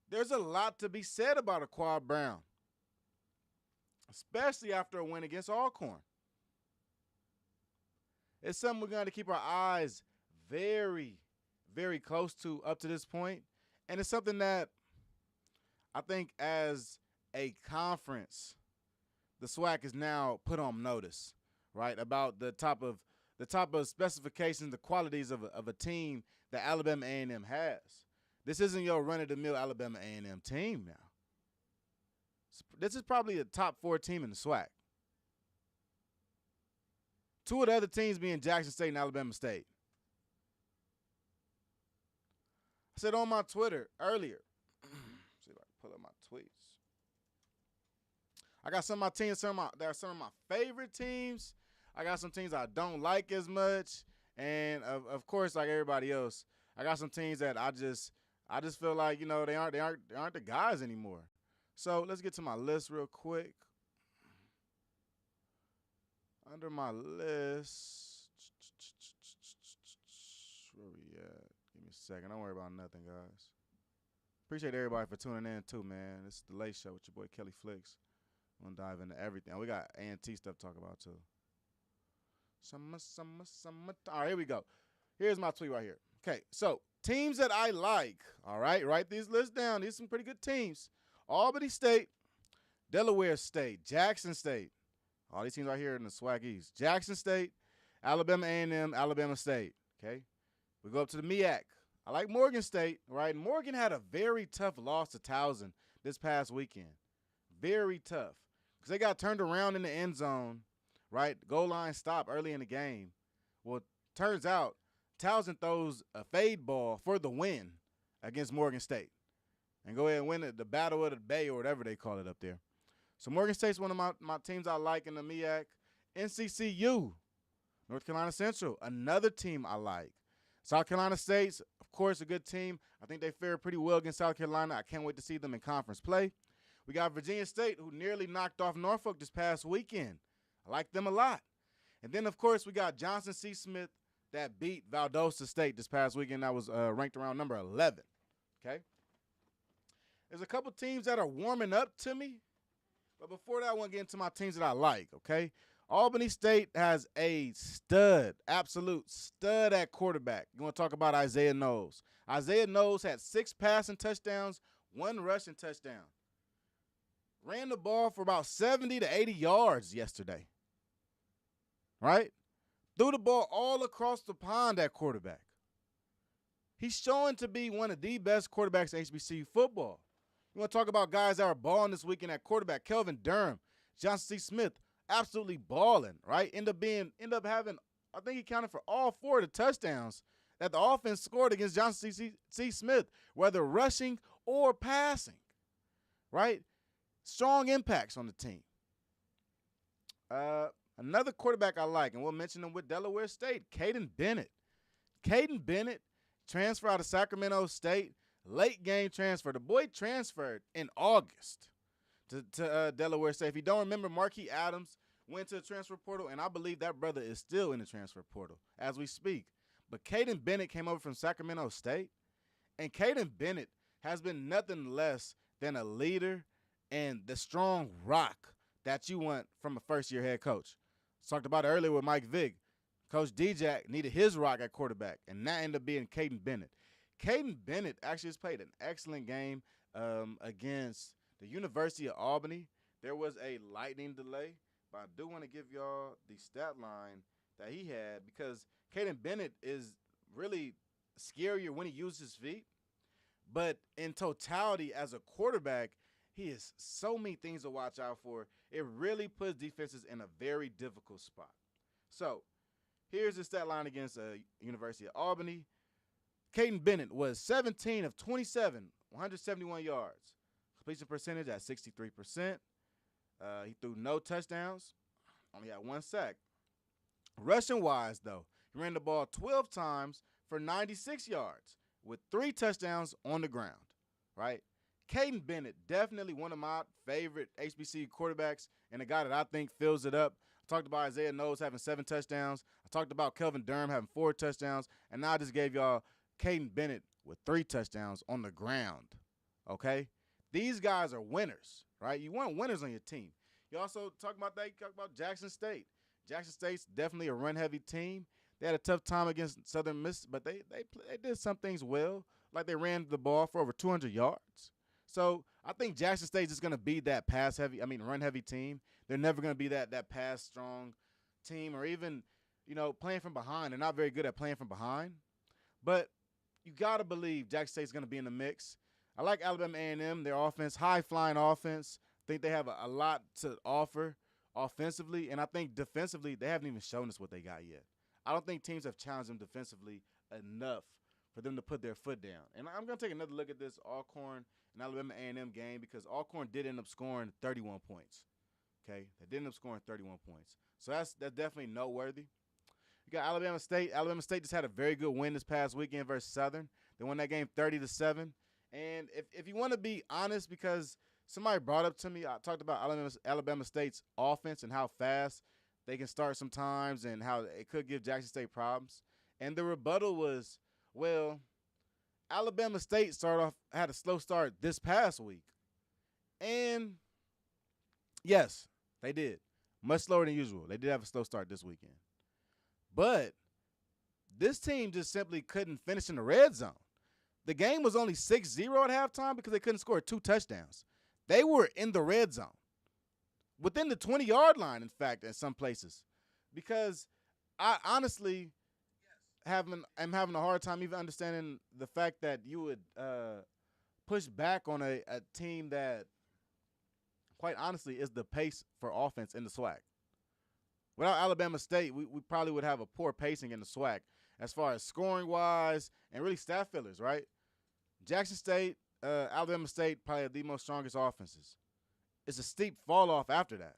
There's a lot to be said about a Quad Brown, especially after a win against Alcorn. It's something we're going to keep our eyes very, very close to up to this point. And it's something that I think as a conference, the SWAC is now put on notice, right, about the type of specifications, the qualities of a team that Alabama A&M has. This isn't your run-of-the-mill Alabama A&M team now. This is probably a top 4 team in the SWAC. 2 of the other teams being Jackson State and Alabama State. I said on my Twitter earlier, see if I can pull up my tweets. I got some of my teams, there are some of my favorite teams. I got some teams I don't like as much. And of course, like everybody else, I got some teams that I just feel like, they aren't the guys anymore. So let's get to my list real quick. Under my list, where we at? Give me a second. Don't worry about nothing, guys. Appreciate everybody for tuning in too, man. This is the Late Show with your boy Kelly Flicks. I'm gonna dive into everything. We got A&T stuff to talk about too. Summer. All right, here we go. Here's my tweet right here. Okay, so teams that I like. All right, write these lists down. These are some pretty good teams. Albany State, Delaware State, Jackson State. All these teams right here in the SWAC East. Jackson State, Alabama A&M, Alabama State. Okay, we go up to the MEAC. I like Morgan State. Right, Morgan had a very tough loss to Towson this past weekend. Very tough. Because they got turned around in the end zone, right? Goal line stop early in the game. Well, turns out Towson throws a fade ball for the win against Morgan State and go ahead and win the Battle of the Bay or whatever they call it up there. So Morgan State's one of my teams I like in the MEAC. NCCU, North Carolina Central, another team I like. South Carolina State's, of course, a good team. I think they fared pretty well against South Carolina. I can't wait to see them in conference play. We got Virginia State, who nearly knocked off Norfolk this past weekend. I like them a lot. And then, of course, we got Johnson C. Smith that beat Valdosta State this past weekend. That was ranked around number 11. Okay? There's a couple teams that are warming up to me. But before that, I want to get into my teams that I like, okay? Albany State has a stud, absolute stud at quarterback. You want to talk about Isaiah Knowles. Isaiah Knowles had 6 passing touchdowns, 1 rushing touchdown. Ran the ball for about 70 to 80 yards yesterday, right? threw the ball all across the pond at quarterback. He's showing to be one of the best quarterbacks in HBCU football. You want to talk about guys that are balling this weekend at quarterback? Kelvin Durham, Johnson C. Smith, absolutely balling, right? End up having, I think he counted for all 4 of the touchdowns that the offense scored against Johnson C. Smith, whether rushing or passing, right? Strong impacts on the team. Another quarterback I like, and we'll mention him with Delaware State, Caden Bennett. Caden Bennett transferred out of Sacramento State, late game transfer. The boy transferred in August to Delaware State. If you don't remember, Marquis Adams went to the transfer portal, and I believe that brother is still in the transfer portal as we speak. But Caden Bennett came over from Sacramento State, and Caden Bennett has been nothing less than a leader and the strong rock that you want from a first-year head coach. Talked about it earlier with Mike Vick. Coach D-Jack needed his rock at quarterback, and that ended up being Caden Bennett. Caden Bennett actually has played an excellent game against the University of Albany. There was a lightning delay, but I do want to give y'all the stat line that he had because Caden Bennett is really scarier when he uses his feet. But in totality, as a quarterback, he has so many things to watch out for. It really puts defenses in a very difficult spot. So here's the stat line against University of Albany. Caden Bennett was 17 of 27, 171 yards. Completion percentage at 63%. He threw no touchdowns. Only had 1 sack. Rushing-wise, though, he ran the ball 12 times for 96 yards with 3 touchdowns on the ground, right? Caden Bennett, definitely one of my favorite HBCU quarterbacks and a guy that I think fills it up. I talked about Isaiah Knowles having 7 touchdowns. I talked about Kelvin Durham having 4 touchdowns. And now I just gave y'all Caden Bennett with 3 touchdowns on the ground, okay? These guys are winners, right? You want winners on your team. You also talk about that. You talk about Jackson State. Jackson State's definitely a run-heavy team. They had a tough time against Southern Miss, but they did some things well. Like they ran the ball for over 200 yards. So I think Jackson State is going to be that run-heavy team. They're never going to be that pass-strong team or even, playing from behind. They're not very good at playing from behind. But you got to believe Jackson State's going to be in the mix. I like Alabama A&M, their offense, high-flying offense. I think they have a lot to offer offensively, and I think defensively they haven't even shown us what they got yet. I don't think teams have challenged them defensively enough for them to put their foot down. And I'm going to take another look at this Alcorn and Alabama A&M game because Alcorn did end up scoring 31 points. Okay, they did end up scoring 31 points. So that's definitely noteworthy. You got Alabama State. Alabama State just had a very good win this past weekend versus Southern. They won that game 30-7. And if you want to be honest, because somebody brought up to me, I talked about Alabama State's offense and how fast they can start sometimes and how it could give Jackson State problems. And the rebuttal was, well, Alabama State had a slow start this past week. And yes, they did. Much slower than usual. They did have a slow start this weekend. But this team just simply couldn't finish in the red zone. The game was only 6-0 at halftime because they couldn't score 2 touchdowns. They were in the red zone. Within the 20-yard line, in fact, in some places. Because I honestly am having a hard time even understanding the fact that you would push back on a team that, quite honestly, is the pace for offense in the SWAC. Without Alabama State, we probably would have a poor pacing in the SWAC as far as scoring-wise and really staff fillers, right? Jackson State, Alabama State probably have the most strongest offenses. It's a steep fall-off after that.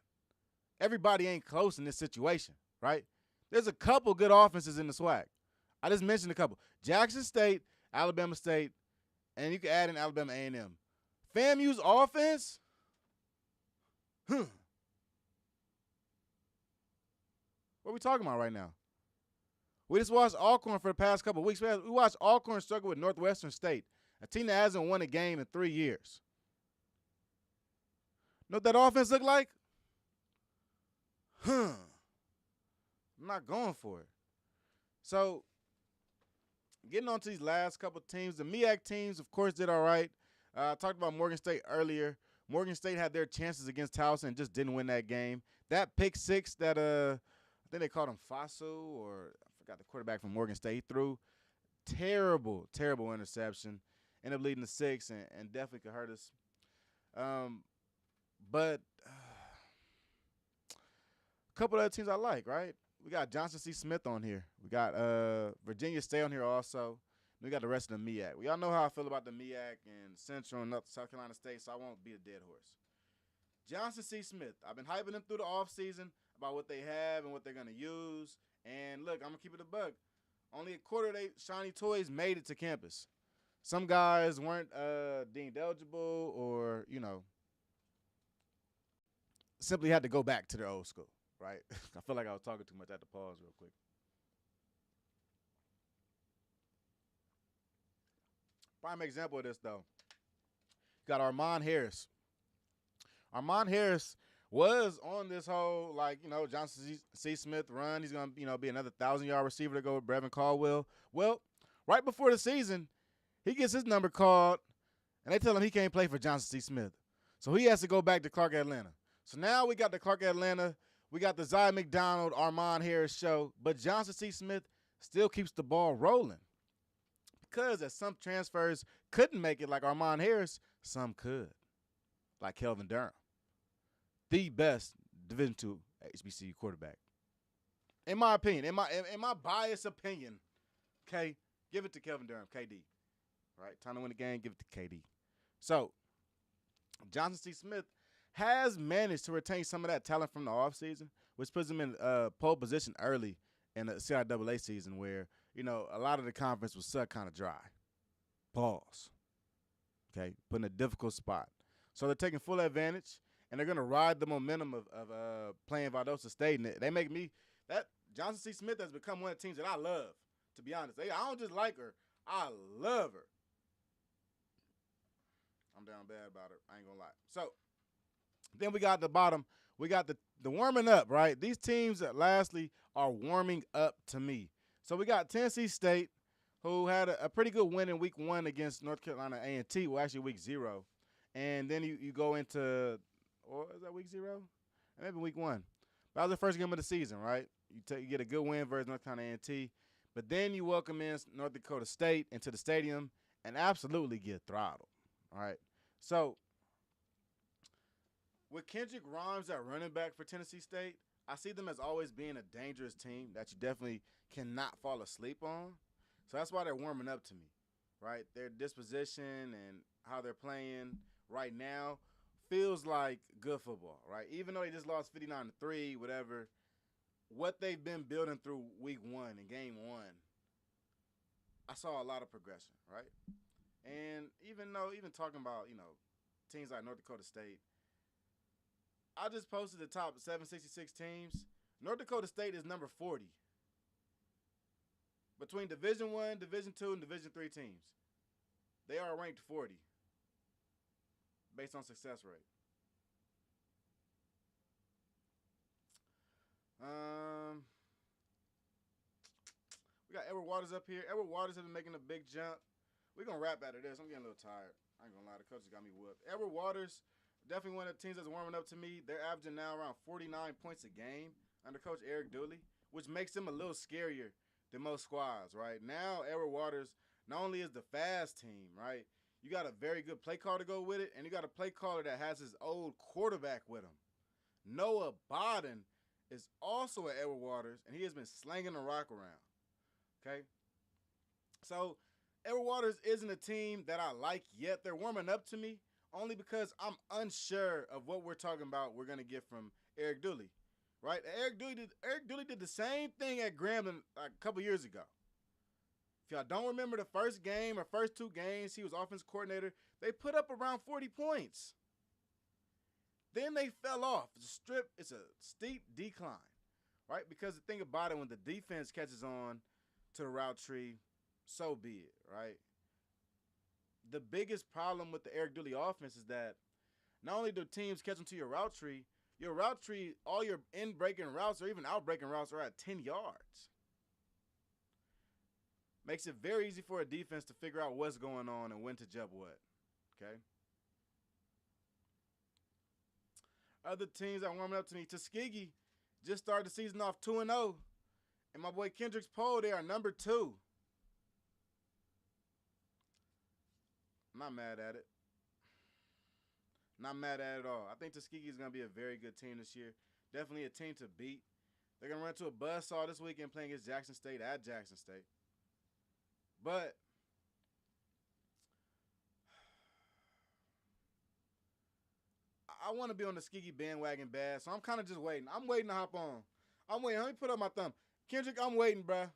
Everybody ain't close in this situation, right? There's a couple good offenses in the SWAC. I just mentioned a couple. Jackson State, Alabama State, and you can add in Alabama A&M. FAMU's offense, what are we talking about right now? We just watched Alcorn for the past couple of weeks. We watched Alcorn struggle with Northwestern State, a team that hasn't won a game in 3 years. Know what that offense looked like? I'm not going for it. So, getting on to these last couple of teams, the MEAC teams, of course, did all right. I talked about Morgan State earlier. Morgan State had their chances against Towson and just didn't win that game. That pick six that I think they called him Fasu, or I forgot the quarterback from Morgan State. He threw terrible, terrible interception. Ended up leading to 6 and definitely could hurt us. But a couple other teams I like, right? We got Johnson C. Smith on here. We got Virginia State on here also. We got the rest of the MEAC. We all know how I feel about the MEAC and Central and South Carolina State, so I won't be a dead horse. Johnson C. Smith. I've been hyping them through the offseason about what they have and what they're going to use. And look, I'm going to keep it a buck. Only a quarter of their shiny toys made it to campus. Some guys weren't deemed eligible or, simply had to go back to their old school, right? I feel like I was talking too much. I had to pause real quick. Prime example of this, though. Got Armand Harris. Armand Harris was on this whole, Johnson C. Smith run. He's going to, be another 1,000-yard receiver to go with Brevin Caldwell. Well, right before the season, he gets his number called, and they tell him he can't play for Johnson C. Smith. So he has to go back to Clark Atlanta. So now we got the Clark Atlanta, we got the Zy McDonald, Armand Harris show, but Johnson C. Smith still keeps the ball rolling. Because as some transfers couldn't make it like Armand Harris, some could, like Kelvin Durham, the best Division II HBCU quarterback. In my opinion, in my biased opinion, okay, give it to Kelvin Durham, KD. Right, time to win the game, give it to KD. So, Johnson C. Smith has managed to retain some of that talent from the offseason, which puts him in pole position early in the CIAA season where, a lot of the conference was kind of dry. Pause. Okay, put in a difficult spot. So they're taking full advantage, and they're going to ride the momentum of playing Valdosta State. And they make me – that Johnson C. Smith has become one of the teams that I love, to be honest. I don't just like her. I love her. I'm down bad about it. I ain't going to lie. So then we got the bottom. We got the warming up, right? These teams, lastly, are warming up to me. So we got Tennessee State, who had a pretty good win in week 1 against North Carolina A&T. Well, actually week 0. And then you go into – or is that week 0? Maybe week 1. That was the first game of the season, right? You get a good win versus North Carolina A&T. But then you welcome in North Dakota State into the stadium and absolutely get throttled, all right? So with Kendrick Grimes at running back for Tennessee State, I see them as always being a dangerous team that you definitely cannot fall asleep on. So that's why they're warming up to me, right? Their disposition and how they're playing right now feels like good football, right? Even though they just lost 59-3, whatever, what they've been building through week 1 and game 1, I saw a lot of progression, right? And even talking about, teams like North Dakota State, I just posted the top 766 teams. North Dakota State is number 40. Between Division I, Division II, and Division III teams, they are ranked 40 based on success rate. We got Edward Waters up here. Edward Waters has been making a big jump. We're going to wrap out of this. I'm getting a little tired. I ain't going to lie. The coach got me whooped. Edward Waters, definitely one of the teams that's warming up to me. They're averaging now around 49 points a game under Coach Eric Dooley, which makes them a little scarier than most squads, right? Now, Edward Waters not only is the fast team, right? You got a very good play caller to go with it, and you got a play caller that has his old quarterback with him. Noah Bodden is also at Edward Waters, and he has been slanging the rock around. Okay? So, Edward Waters isn't a team that I like yet. They're warming up to me only because I'm unsure of what we're talking about we're going to get from Eric Dooley, right? Eric Dooley did the same thing at Grambling a couple years ago. If y'all don't remember the first game or first 2 games, he was offensive coordinator. They put up around 40 points. Then they fell off. It's a steep decline, right? Because the thing about it, when the defense catches on to the route tree, so be it, right? The biggest problem with the Eric Dooley offense is that not only do teams catch on to your route tree, all your in-breaking routes or even out-breaking routes are at 10 yards. Makes it very easy for a defense to figure out what's going on and when to jump what, okay? Other teams that warming up to me, Tuskegee just started the season off 2-0. And my boy Kendrick's poll, they are number 2. I'm not mad at it. Not mad at it at all. I think Tuskegee is going to be a very good team this year. Definitely a team to beat. They're going to run to a buzzsaw this weekend playing against Jackson State at Jackson State. But I want to be on the Tuskegee bandwagon bad, so I'm kind of just waiting. I'm waiting to hop on. I'm waiting. Let me put up my thumb. Kendrick, I'm waiting, bruh.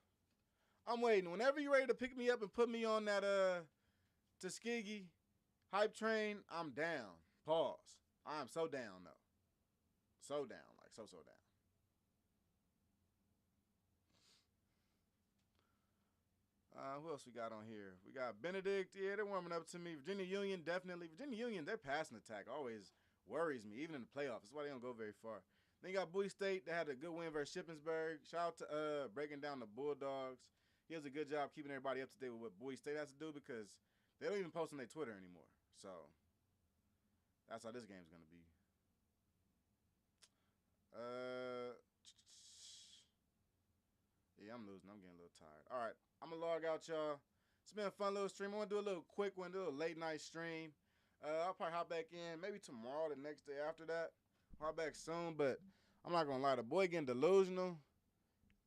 I'm waiting. Whenever you're ready to pick me up and put me on that Tuskegee hype train, I'm down. Pause. I'm so down, though. So down. Like, so down. Who else we got on here? We got Benedict. Yeah, they're warming up to me. Virginia Union, definitely. Virginia Union, their passing attack always worries me, even in the playoffs. That's why they don't go very far. Then you got Bowie State. They had a good win versus Shippensburg. Shout out to breaking down the Bulldogs. He does a good job keeping everybody up to date with what Bowie State has to do because they don't even post on their Twitter anymore. So that's how this game's going to be. Yeah, I'm losing. I'm getting a little tired. All right, I'm going to log out, y'all. It's been a fun little stream. I want to do a little quick one, do a late night stream. I'll probably hop back in maybe tomorrow, the next day after that. Hop back soon, but I'm not going to lie. The boy getting delusional,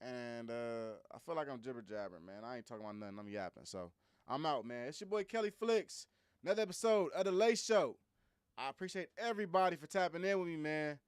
and I feel like I'm jibber jabbering, man. I ain't talking about nothing. I'm yapping. So I'm out, man. It's your boy Kelly Flicks. Another episode of The Late Show. I appreciate everybody for tapping in with me, man.